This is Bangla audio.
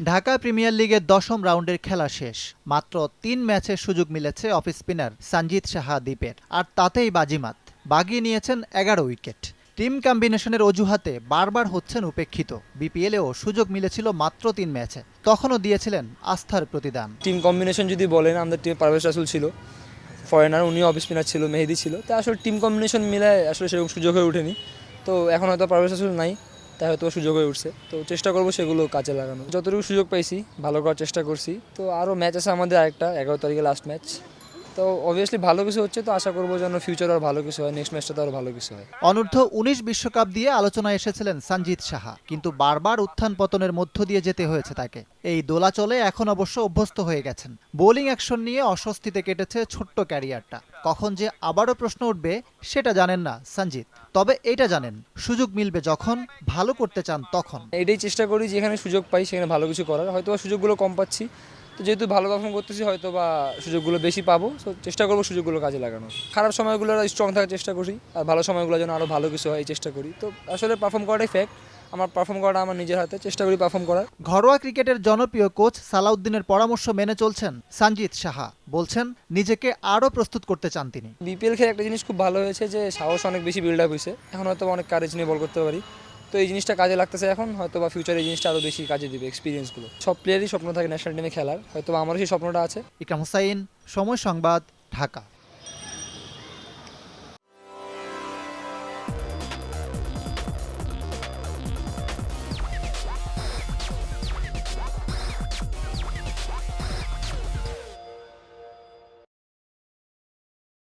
ঢাকা প্রিমিয়ার লিগের ১০ম রাউন্ডের খেলা শেষ। মাত্র ৩ ম্যাচের সুযোগ মিলেছে অফ স্পিনার সঞ্জিত সাহা দ্বীপের, আর তাতেই বাজিমাত বাগিয়ে নিয়েছেন ১১ উইকেট। টিম কম্বিনেশনের অজুহাতে বারবার হচ্ছেন উপেক্ষিত। বিপিএলেও সুযোগ মিলেছিল মাত্র ৩ ম্যাচে, তখনও দিয়েছিলেন আস্থার প্রতিদান। টিম কম্বিনেশন যদি বলেন, আমাদের টিমে পারভেজ রাসুল ছিল, ফরেনার, উনিও অফ স্পিনার ছিল, মেহেদি ছিল। তো আসলে টিম কম্বিনেশন মিলে আসলে সেরকম সুযোগ হয়ে ওঠেনি। তো এখন হয়তো পারভেজ রাসুল নাই, তাই হয়তো সুযোগ হয়ে উঠছে। তো চেষ্টা করবো সেগুলো কাজে লাগানো। যতটুকু সুযোগ পাইছি ভালো করার চেষ্টা করছি। তো আরও ম্যাচ আছে আমাদের, আরেকটা ১১ তারিখে লাস্ট ম্যাচ। তো অবভিয়াসলি ভালো কিছু হচ্ছে, তো আশা করবো যেন ফিউচার আর ভালো কিছু হয়, নেক্সট ম্যাচটাতে আরও ভালো কিছু হয়। অনূর্ধ্ব-১৯ বিশ্বকাপ দিয়ে আলোচনায় এসেছিলেন সঞ্জিত সাহা, কিন্তু বারবার উত্থান পতনের মধ্য দিয়ে যেতে হয়েছে তাকে। এই দোলাচলে এখন অবশ্য অভ্যস্ত হয়ে গেছেন। বোলিং অ্যাকশন নিয়ে অস্বস্তিতে কেটেছে ছোট্ট ক্যারিয়ারটা। কখন যে আবারও প্রশ্ন উঠবে সেটা জানেন না সঞ্জিত। তবে এটা জানেন, সুযোগ মিলবে যখন, ভালো করতে চান তখন। এটাই চেষ্টা করি, যেখানে সুযোগ পাই সেখানে ভালো কিছু করার। হয়তো সুযোগগুলো কম পাচ্ছি, তো যেহেতু ভালো পারফর্ম করতেছি হয়তো বা সুযোগগুলো বেশি পাবো। তো চেষ্টা করবো সুযোগগুলো কাজে লাগানো। খারাপ সময়গুলো স্ট্রং থাকার চেষ্টা করি, আর ভালো সময়গুলো যেন আরও ভালো কিছু হয় এই চেষ্টা করি। তো আসলে পারফর্ম করাটাই ফ্যাক্ট। আমার পারফর্ম করাটা আমার নিজের হাতে, চেষ্টা করি পারফর্ম করার। ঘরোয়া ক্রিকেটের জনপ্রিয় কোচ সালাউদ্দিনের পরামর্শ মেনে চলছেন সঞ্জিত সাহা। বলছেন নিজেকে আরও প্রস্তুত করতে চান তিনি। বিপিএল খেলে একটা জিনিস খুব ভালো হয়েছে যে সাহস অনেক বেশি বিল্ড আপ হয়েছে। এখন হয়তো অনেক কারেজ নিয়ে বল করতে পারি। তো এই জিনিসটা কাজে লাগতেছে এখন, হয়তো বা ফিউচারে এই জিনিসটা আরও বেশি কাজে দিবে এক্সপিরিয়েন্সগুলো। সব প্লেয়ারই স্বপ্ন থাকে ন্যাশনাল টিমে খেলার, হয়তো আমারও সেই স্বপ্নটা আছে। ইকরাম হুসাইন, সময় সংবাদ, ঢাকা।